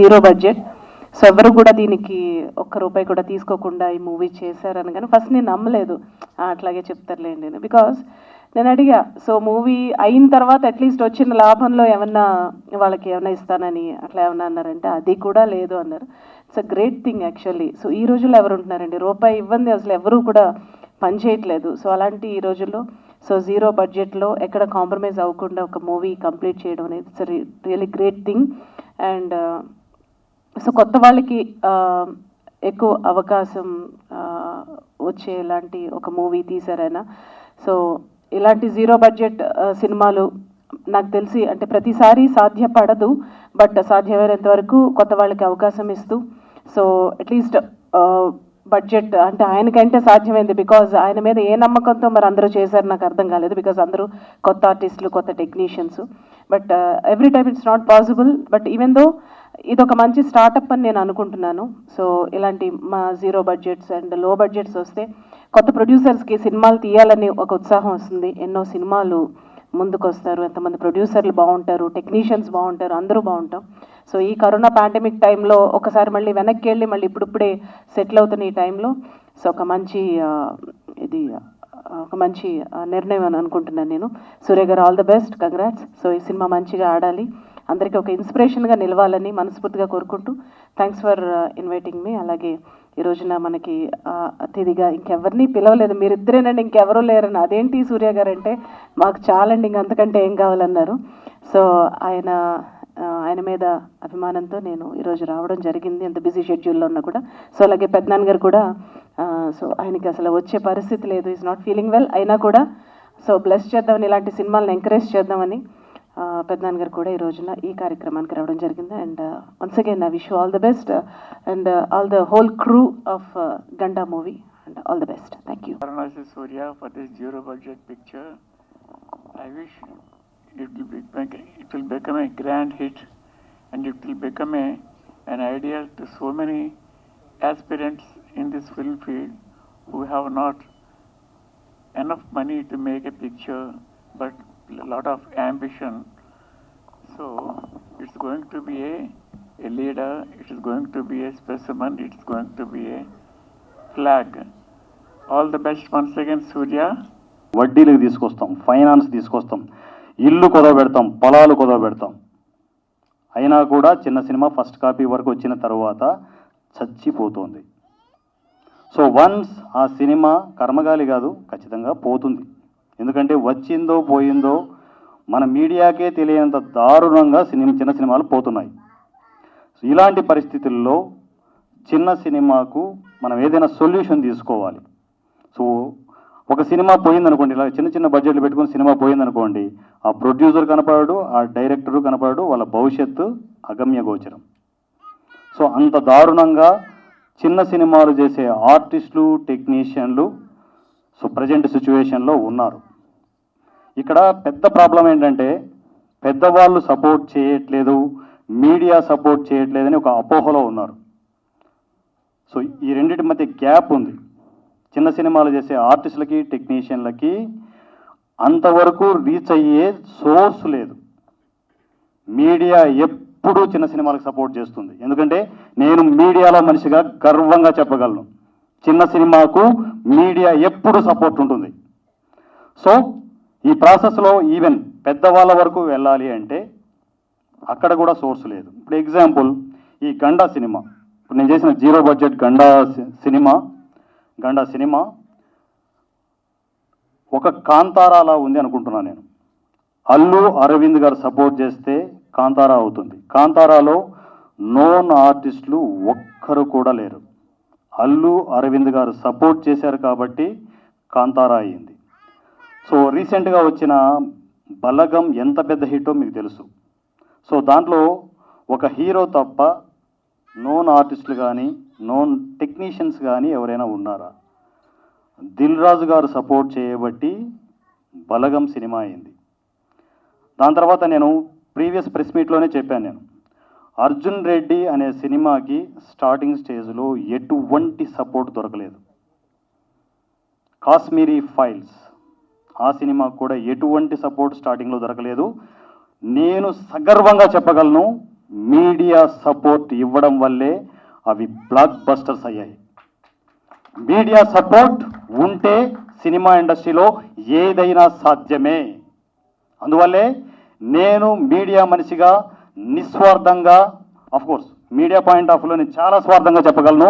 Zero budget. So ఎవరు కూడా దీనికి ఒక్క రూపాయి కూడా తీసుకోకుండా ఈ మూవీ చేశారని కానీ ఫస్ట్ నేను నమ్మలేదు, అట్లాగే చెప్తారులేండి అని. బికాస్ నేను అడిగా, సో మూవీ అయిన తర్వాత అట్లీస్ట్ వచ్చిన లాభంలో ఏమన్నా వాళ్ళకి ఏమన్నా ఇస్తానని అట్లా ఏమన్నా అన్నారంటే అది కూడా లేదు అన్నారు. It's a great thing actually. So ఈ రోజుల్లో ఎవరు ఉంటున్నారండి, రూపాయి ఇవ్వండి అసలు ఎవరు కూడా పని చేయట్లేదు. సో అలాంటి ఈ రోజుల్లో సో జీరో బడ్జెట్లో ఎక్కడ కాంప్రమైజ్ అవ్వకుండా ఒక మూవీ కంప్లీట్ చేయడం అనేది it's really great thing. And so కొత్త వాళ్ళకి ఎక్కువ అవకాశం వచ్చేలాంటి ఒక మూవీ తీశారైనా. సో ఇలాంటి జీరో బడ్జెట్ సినిమాలు నాకు తెలిసి అంటే ప్రతిసారి సాధ్యపడదు, బట్ సాధ్యమైనంత వరకు కొత్త వాళ్ళకి అవకాశం ఇస్తూ సో అట్లీస్ట్ బడ్జెట్ అంటే ఆయనకంటే సాధ్యమైంది. బికాజ్ ఆయన మీద ఏ నమ్మకంతో మరి అందరూ చేశారు నాకు అర్థం కాలేదు. బికాజ్ అందరూ కొత్త ఆర్టిస్టులు, కొత్త technicians. But every time it's not possible. But even though ఇది ఒక మంచి స్టార్టప్ అని నేను అనుకుంటున్నాను. సో ఇలాంటి మా జీరో బడ్జెట్స్ అండ్ లో బడ్జెట్స్ వస్తే కొత్త ప్రొడ్యూసర్స్కి సినిమాలు తీయాలని ఒక ఉత్సాహం వస్తుంది. ఎన్నో సినిమాలు ముందుకు వస్తారు, ఎంతమంది ప్రొడ్యూసర్లు బాగుంటారు, టెక్నీషియన్స్ బాగుంటారు, అందరూ బాగుంటాం. సో ఈ కరోనా పాండమిక్ టైంలో ఒకసారి మళ్ళీ వెనక్కి వెళ్ళి మళ్ళీ ఇప్పుడిప్పుడే సెటిల్ అవుతున్న ఈ టైంలో సో ఒక మంచి నిర్ణయం అని అనుకుంటున్నాను నేను. సూర్య గారు all the best, congrats. So ఈ సినిమా మంచిగా ఆడాలి, అందరికీ ఒక ఇన్స్పిరేషన్గా నిలవాలని మనస్ఫూర్తిగా కోరుకుంటూ థ్యాంక్స్ ఫర్ ఇన్వైటింగ్ మీ. అలాగే ఈ రోజున మనకి అతిథిగా ఇంకెవరిని పిలవలేదు, మీరిద్దరేనండి ఇంకెవరూ లేరని. అదేంటి సూర్య గారు అంటే మాకు చాలండి ఇంకంతకంటే ఏం కావాలన్నారు. సో ఆయన మీద అభిమానంతో నేను ఈరోజు రావడం జరిగింది, ఎంత బిజీ షెడ్యూల్లో ఉన్నా కూడా. సో అలాగే పెద్దనాన్న గారు కూడా సో ఆయనకి అసలు వచ్చే పరిస్థితి లేదు, ఈజ్ నాట్ ఫీలింగ్ వెల్, అయినా కూడా సో బ్లెస్ చేద్దామని, ఇలాంటి సినిమాలను ఎంకరేజ్ చేద్దామని పెద్దనాన్న గారు కూడా ఈ రోజున ఈ కార్యక్రమానికి రావడం జరిగింది. And once again I wish you all the best and all the whole crew of Ganda movie and all the best. Thank you. Varanasi Surya for this zero budget picture. I wish it will become a grand hit and it will become an ideal to so many aspirants in this film field who have not enough money to make a picture but a lot of ambition. So it's going to be a leader, it is going to be a specimen, it's going to be a flag. All the best once again, Surya. వడ్డీలకు తీసుకొస్తాం, finance తీసుకొస్తాం, ఇల్లు కుదవబెడతాం, పొలాలు కుదవబెడతాం. అయినా కూడా చిన్న cinema first copy వరకు వచ్చిన తర్వాత చచ్చిపోతుంది. సో వన్స్ ఆ సినిమా కర్మగాలి కాదు, ఖచ్చితంగా పోతుంది. ఎందుకంటే వచ్చిందో పోయిందో మన మీడియాకే తెలియనంత దారుణంగా చిన్న సినిమాలు పోతున్నాయి. ఇలాంటి పరిస్థితుల్లో చిన్న సినిమాకు మనం ఏదైనా సొల్యూషన్ తీసుకోవాలి. సో ఒక సినిమా పోయిందనుకోండి, ఇలా చిన్న చిన్న బడ్జెట్లు పెట్టుకుని సినిమా పోయిందనుకోండి, ఆ ప్రొడ్యూసర్ కనపడాడు, ఆ డైరెక్టరు కనపడాడు, వాళ్ళ భవిష్యత్తు అగమ్య గోచరం. సో అంత దారుణంగా చిన్న సినిమాలు చేసే ఆర్టిస్టులు, టెక్నీషియన్లు సో ప్రజెంట్ సిచ్యువేషన్లో ఉన్నారు. ఇక్కడ పెద్ద ప్రాబ్లం ఏంటంటే పెద్దవాళ్ళు సపోర్ట్ చేయట్లేదు, మీడియా సపోర్ట్ చేయట్లేదని ఒక అపోహలో ఉన్నారు. సో ఈ రెండింటి మధ్య గ్యాప్ ఉంది. చిన్న సినిమాలు చేసే ఆర్టిస్టులకి, టెక్నీషియన్లకి అంతవరకు రీచ్ అయ్యే సోర్స్ లేదు. మీడియా ఎప్పుడూ చిన్న సినిమాలకు సపోర్ట్ చేస్తుంది. ఎందుకంటే నేను మీడియాలో మనిషిగా గర్వంగా చెప్పగలను, చిన్న సినిమాకు మీడియా ఎప్పుడు సపోర్ట్ ఉంటుంది. సో ఈ ప్రాసెస్లో ఈవెన్ పెద్దవాళ్ళ వరకు వెళ్ళాలి అంటే అక్కడ కూడా సోర్స్ లేదు. ఇప్పుడు ఎగ్జాంపుల్ ఈ గండా సినిమా, ఇప్పుడు నేను చేసిన జీరో బడ్జెట్ గండా సినిమా ఒక కాంతారాలా ఉంది అనుకుంటున్నాను నేను. అల్లు అరవింద్ గారు సపోర్ట్ చేస్తే కాంతారా అవుతుంది. కాంతారాలో నోన్ ఆర్టిస్టులు ఒక్కరు కూడా లేరు. అల్లు అరవింద్ గారు సపోర్ట్ చేశారు కాబట్టి కాంతారా అయింది. సో రీసెంట్గా వచ్చిన బలగం ఎంత పెద్ద హిట్టో మీకు తెలుసు. సో దాంట్లో ఒక హీరో తప్ప నోన్ ఆర్టిస్టులు కానీ నోన్ టెక్నీషియన్స్ కానీ ఎవరైనా ఉన్నారా? దిల్ రాజు గారు సపోర్ట్ చేయబట్టి బలగం సినిమా అయింది. దాని తర్వాత నేను ప్రీవియస్ ప్రెస్ మీట్లోనే చెప్పాను, నేను అర్జున్ రెడ్డి అనే సినిమాకి స్టార్టింగ్ స్టేజ్లో ఎటువంటి సపోర్ట్ దొరకలేదు. కాశ్మీరీ ఫైల్స్ ఆ సినిమాకు కూడా ఎటువంటి సపోర్ట్ స్టార్టింగ్లో దొరకలేదు. నేను సగర్వంగా చెప్పగలను, మీడియా సపోర్ట్ ఇవ్వడం వల్లే అవి బ్లాక్ బస్టర్స్ అయ్యాయి. మీడియా సపోర్ట్ ఉంటే సినిమా ఇండస్ట్రీలో ఏదైనా సాధ్యమే. అందువల్లే నేను మీడియా మనిషిగా నిస్వార్థంగా, కోర్స్ మీడియా పాయింట్ ఆఫ్ వ్యూలో నేను చాలా స్వార్థంగా చెప్పగలను,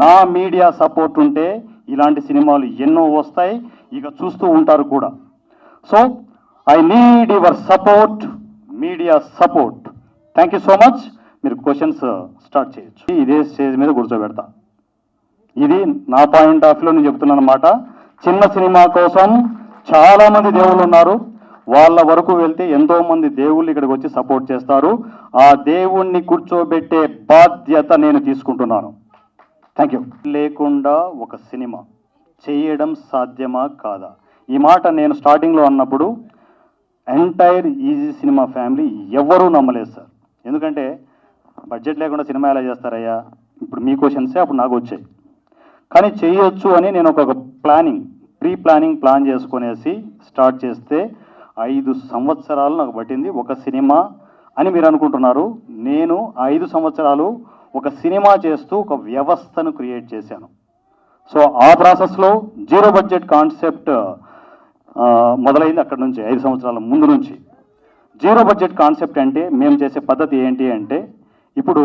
నా మీడియా సపోర్ట్ ఉంటే ఇలాంటి సినిమాలు ఎన్నో వస్తాయి, ఇక చూస్తూ ఉంటారు కూడా. So I need your support, media support. Thank you so much. మీరు క్వశ్చన్స్ స్టార్ట్ చేయొచ్చు. ఇదే స్టేజ్ మీద కూర్చోబెడతా. ఇది నా పాయింట్ ఆఫ్ వ్యూలో నేను చెప్తున్నాను అన్నమాట. చిన్న సినిమా కోసం చాలామంది దేవుళ్ళు ఉన్నారు. వాళ్ళ వరకు వెళ్తే ఎంతో మంది దేవుళ్ళు ఇక్కడికి వచ్చి సపోర్ట్ చేస్తారు. ఆ దేవుణ్ణి కూర్చోబెట్టే బాధ్యత నేను తీసుకుంటున్నాను. Thank you. లేకుండా ఒక సినిమా చేయడం సాధ్యమా కాదా? ఈ మాట నేను స్టార్టింగ్లో అన్నప్పుడు ఎంటైర్ ఈజీ సినిమా ఫ్యామిలీ ఎవరూ నమ్మలేదు సార్. ఎందుకంటే బడ్జెట్ లేకుండా సినిమా ఎలా చేస్తారయ్యా? ఇప్పుడు మీ క్వశ్చన్సే అప్పుడు నాకు వచ్చాయి. కానీ చేయొచ్చు అని నేను ఒక ప్రీ ప్లాన్ చేసుకునేసి స్టార్ట్ చేస్తే 5 సంవత్సరాలు నాకు పట్టింది ఒక సినిమా అని మీరు అనుకుంటున్నారు. నేను 5 సంవత్సరాలు ఒక సినిమా చేస్తూ ఒక వ్యవస్థను క్రియేట్ చేశాను. సో ఆ ప్రాసెస్లో జీరో బడ్జెట్ కాన్సెప్ట్ మొదలైంది అక్కడ నుంచి. 5 సంవత్సరాల ముందు నుంచి జీరో బడ్జెట్ కాన్సెప్ట్ అంటే మేము చేసే పద్ధతి ఏంటి అంటే, ఇప్పుడు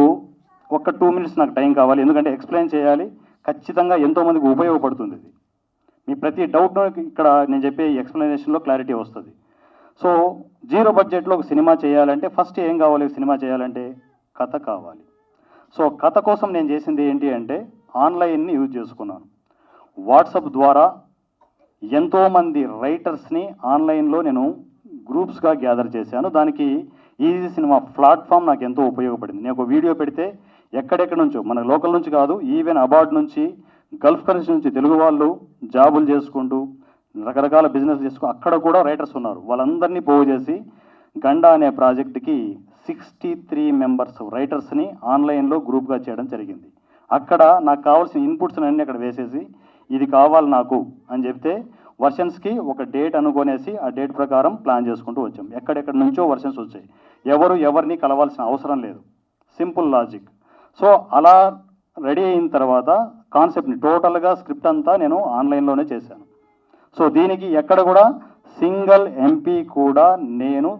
ఒక 2 minutes నాకు టైం కావాలి, ఎందుకంటే ఎక్స్ప్లెయిన్ చేయాలి. ఖచ్చితంగా ఎంతోమందికి ఉపయోగపడుతుంది ఇది. మీ ప్రతి డౌట్ ఇక్కడ నేను చెప్పే ఎక్స్ప్లెనేషన్లో క్లారిటీ వస్తుంది. సో జీరో బడ్జెట్లో ఒక సినిమా చేయాలంటే ఫస్ట్ ఏం కావాలి? సినిమా చేయాలంటే కథ కావాలి. సో కథ కోసం నేను చేసింది ఏంటి అంటే ఆన్లైన్ని యూజ్ చేసుకున్నాను. వాట్సాప్ ద్వారా ఎంతోమంది రైటర్స్ని ఆన్లైన్లో నేను గ్రూప్స్గా గ్యాదర్ చేశాను. దానికి ఈజీ సినిమా ప్లాట్ఫామ్ నాకు ఎంతో ఉపయోగపడింది. నేను ఒక వీడియో పెడితే ఎక్కడెక్కడి నుంచో, మన లోకల్ నుంచి కాదు, ఈవెన్ అబార్డ్ నుంచి, గల్ఫ్ కంట్రీస్ నుంచి తెలుగు వాళ్ళు జాబులు చేసుకుంటూ రకరకాల బిజినెస్ చేసుకుంటూ అక్కడ కూడా రైటర్స్ ఉన్నారు. వాళ్ళందరినీ పోగు చేసి గండా అనే ప్రాజెక్ట్కి 63 మెంబర్స్ రైటర్స్ని ఆన్లైన్లో గ్రూప్గా చేయడం జరిగింది. అక్కడ నాకు కావాల్సిన ఇన్పుట్స్ అన్నీ అక్కడ వేసేసి ఇది కావాలి నాకు అని చెప్తే వర్షన్స్కి ఒక డేట్ అనుకునేసి ఆ డేట్ ప్రకారం ప్లాన్ చేసుకుంటూ వచ్చాం. ఎక్కడెక్కడి నుంచో వర్షన్స్ వచ్చాయి. ఎవరిని కలవాల్సిన అవసరం లేదు. Simple logic. సో అలా రెడీ అయిన తర్వాత కాన్సెప్ట్ని టోటల్గా స్క్రిప్ట్ అంతా నేను ఆన్లైన్లోనే చేశాను. సో దీనికి ఎక్కడ కూడా సింగిల్ ఎంపీ కూడా నేను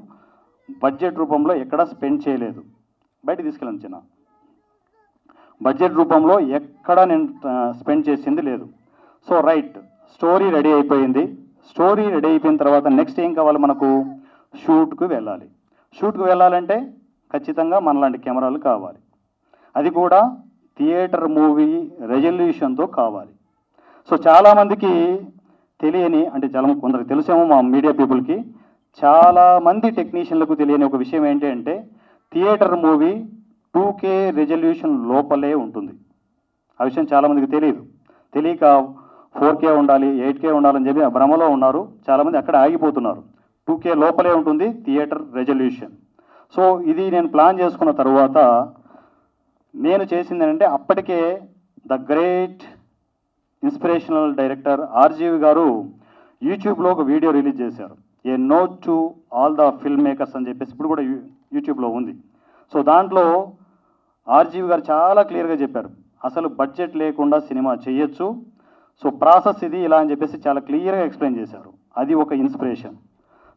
బడ్జెట్ రూపంలో ఎక్కడ స్పెండ్ చేయలేదు. బయట తీసుకెళ్ళాను చిన్న బడ్జెట్ రూపంలో ఎక్కడ నేను స్పెండ్ చేసింది లేదు. సో రైట్, స్టోరీ రెడీ అయిపోయింది. స్టోరీ రెడీ అయిపోయిన తర్వాత నెక్స్ట్ ఏం కావాలి? మనకు షూట్కు వెళ్ళాలి. షూట్కు వెళ్ళాలంటే ఖచ్చితంగా మనలాంటి కెమెరాలు కావాలి. అది కూడా థియేటర్ మూవీ రెజల్యూషన్తో కావాలి. సో చాలామందికి తెలియని, అంటే చాలా కొందరికి తెలిసేమో మా మీడియా పీపుల్కి, చాలామంది టెక్నీషియన్లకు తెలియని ఒక విషయం ఏంటి అంటే థియేటర్ మూవీ 2K రెజల్యూషన్ లోపలే ఉంటుంది. ఆ విషయం చాలామందికి తెలియక 4K ఉండాలి, 8K ఉండాలని చెప్పి ఆ భ్రమలో ఉన్నారు. చాలామంది అక్కడ ఆగిపోతున్నారు. 2K లోపలే ఉంటుంది థియేటర్ రెజల్యూషన్. సో ఇది నేను ప్లాన్ చేసుకున్న తర్వాత నేను చేసింది ఏంటంటే, అప్పటికే the great inspirational director RGV గారు యూట్యూబ్లో ఒక వీడియో రిలీజ్ చేశారు. A note to all the film makers అని చెప్పేసి ఇప్పుడు కూడా యూట్యూబ్లో ఉంది. సో దాంట్లో ఆర్జీవి గారు చాలా క్లియర్గా చెప్పారు, అసలు బడ్జెట్ లేకుండా సినిమా చేయొచ్చు. సో ప్రాసెస్ ఇది ఇలా అని చెప్పేసి చాలా క్లియర్గా ఎక్స్ప్లెయిన్ చేశారు. అది ఒక ఇన్స్పిరేషన్.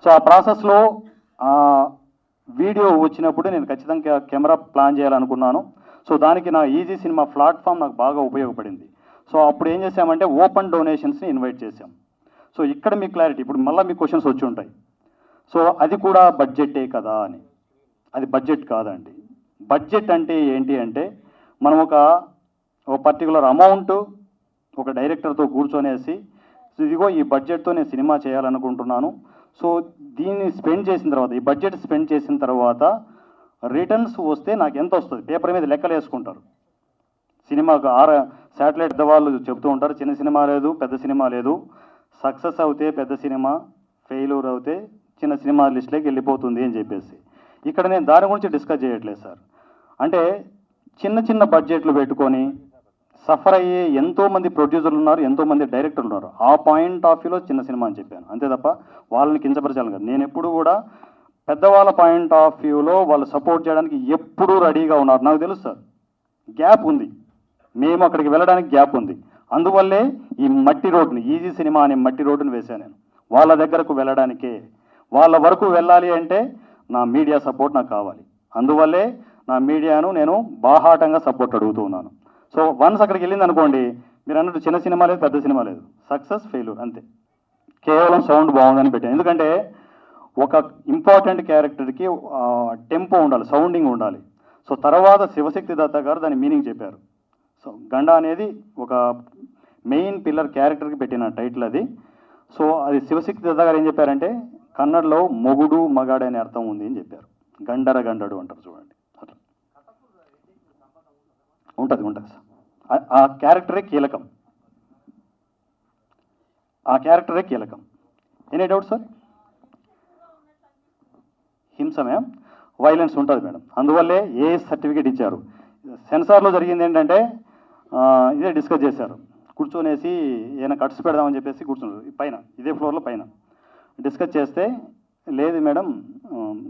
సో ఆ ప్రాసెస్లో వీడియో వచ్చినప్పుడు నేను ఖచ్చితంగా కెమెరా ప్లాన్ చేయాలనుకున్నాను. సో దానికి నా ఈజీ సినిమా ప్లాట్ఫామ్ నాకు బాగా ఉపయోగపడింది. సో అప్పుడు ఏం చేసామంటే ఓపెన్ డొనేషన్స్ని ఇన్వైట్ చేశాం. సో ఇక్కడ మీ క్లారిటీ, ఇప్పుడు మళ్ళీ మీ క్వశ్చన్స్ వచ్చి ఉంటాయి. సో అది కూడా బడ్జెటే కదా అని. అది బడ్జెట్ కాదండి. బడ్జెట్ అంటే ఏంటి అంటే, మనం ఒక పర్టికులర్ అమౌంట్ ఒక డైరెక్టర్తో కూర్చొనేసి ఇదిగో ఈ బడ్జెట్తో నేను సినిమా చేయాలనుకుంటున్నాను. సో దీన్ని స్పెండ్ చేసిన తర్వాత, ఈ బడ్జెట్ స్పెండ్ చేసిన తర్వాత రిటర్న్స్ వస్తే నాకు ఎంత వస్తుంది పేపర్ మీద లెక్కలు వేసుకుంటారు. సినిమాకు శాటిలైట్ పెద్దవాళ్ళు చెప్తూ ఉంటారు, చిన్న సినిమా లేదు, పెద్ద సినిమా లేదు. సక్సెస్ అవుతే పెద్ద సినిమా, ఫెయిల్యూర్ అవుతే చిన్న సినిమా లిస్ట్లోకి వెళ్ళిపోతుంది అని చెప్పేసి. ఇక్కడ నేను దాని గురించి డిస్కస్ చేయట్లేదు సార్. అంటే చిన్న బడ్జెట్లు పెట్టుకొని సఫర్ అయ్యే ఎంతోమంది ప్రొడ్యూసర్లు ఉన్నారు, ఎంతోమంది డైరెక్టర్లు ఉన్నారు. ఆ పాయింట్ ఆఫ్ వ్యూలో చిన్న సినిమా అని చెప్పాను, అంతే తప్ప వాళ్ళని కించపరచాలి కదా. నేను ఎప్పుడు కూడా పెద్దవాళ్ళ పాయింట్ ఆఫ్ వ్యూలో వాళ్ళు సపోర్ట్ చేయడానికి ఎప్పుడూ రెడీగా ఉన్నారు. నాకు తెలుసు సార్, గ్యాప్ ఉంది, మేము అక్కడికి వెళ్ళడానికి గ్యాప్ ఉంది. అందువల్లే ఈ మట్టి రోడ్డుని, ఈజీ సినిమా అనే మట్టి రోడ్డుని వేశాను నేను. వాళ్ళ దగ్గరకు వెళ్ళడానికే, వాళ్ళ వరకు వెళ్ళాలి అంటే నా మీడియా సపోర్ట్ నాకు కావాలి. అందువల్లే నా మీడియాను నేను బాహాటంగా సపోర్ట్ అడుగుతూ ఉన్నాను. సో వన్స్ అక్కడికి వెళ్ళింది అనుకోండి, మీరు అన్నట్టు చిన్న సినిమా లేదు, పెద్ద సినిమా లేదు, సక్సెస్ ఫెయిల్యూర్ అంతే. కేవలం సౌండ్ బాగుందని పెట్టాను. ఎందుకంటే ఒక ఇంపార్టెంట్ క్యారెక్టర్కి టెంపో ఉండాలి, సౌండింగ్ ఉండాలి. సో తర్వాత శివశక్తి దత్త గారు దాని మీనింగ్ చెప్పారు. సో గండ అనేది ఒక మెయిన్ పిల్లర్ క్యారెక్టర్కి పెట్టిన టైటిల్ అది. సో అది శివశక్తి దత్త గారు ఏం చెప్పారంటే, కన్నడలో మొగుడు మగాడు అనే అర్థం ఉంది అని చెప్పారు. గండర గండడు అంటారు చూడండి, అట్లా ఉంటుంది సార్. ఆ క్యారెక్టరే కీలకం, ఆ క్యారెక్టరే కీలకం. Any doubt sir? హింస మ్యామ్, వైలెన్స్ ఉంటుంది మేడం. అందువల్లే ఏ సర్టిఫికేట్ ఇచ్చారు. సెన్సార్లో జరిగింది ఏంటంటే ఇదే డిస్కస్ చేశారు, కూర్చొనేసి ఏమైనా కట్స్ పెడదామని చెప్పేసి కూర్చున్నారు పైన, ఇదే ఫ్లోర్లో పైన డిస్కస్ చేస్తే, లేదు మేడం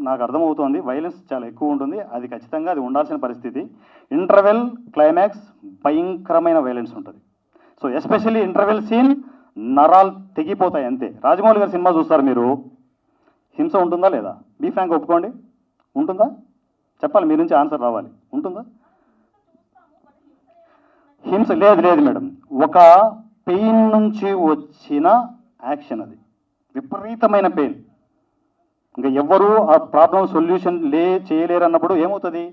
నాకు అర్థమవుతోంది వైలెన్స్ చాలా ఎక్కువ ఉంటుంది, అది ఖచ్చితంగా అది ఉండాల్సిన పరిస్థితి. ఇంటర్వెల్ క్లైమాక్స్ భయంకరమైన వైలెన్స్ ఉంటుంది. సో ఎస్పెషల్లీ ఇంటర్వెల్ సీన్ నరాలు తెగిపోతాయి అంతే. రాజమౌళి గారి సినిమా చూస్తారు మీరు, హింస ఉంటుందా లేదా? బీ ఫ్రాంక్ ఒప్పుకోండి, ఉంటుందా? చెప్పాలి, మీ నుంచి ఆన్సర్ రావాలి. ఉంటుందా? హింస లేదు మేడం, ఒక పెయిన్ నుంచి వచ్చిన యాక్షన్ అది, విపరీతమైన పెయిన్. ఇంకా ఎవ్వరూ ఆ ప్రాబ్లం సొల్యూషన్ చేయలేరు అన్నప్పుడు ఏమవుతుంది?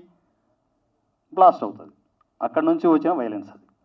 బ్లాస్ట్ అవుతుంది. అక్కడ నుంచి వచ్చిన వైలెన్స్ అది.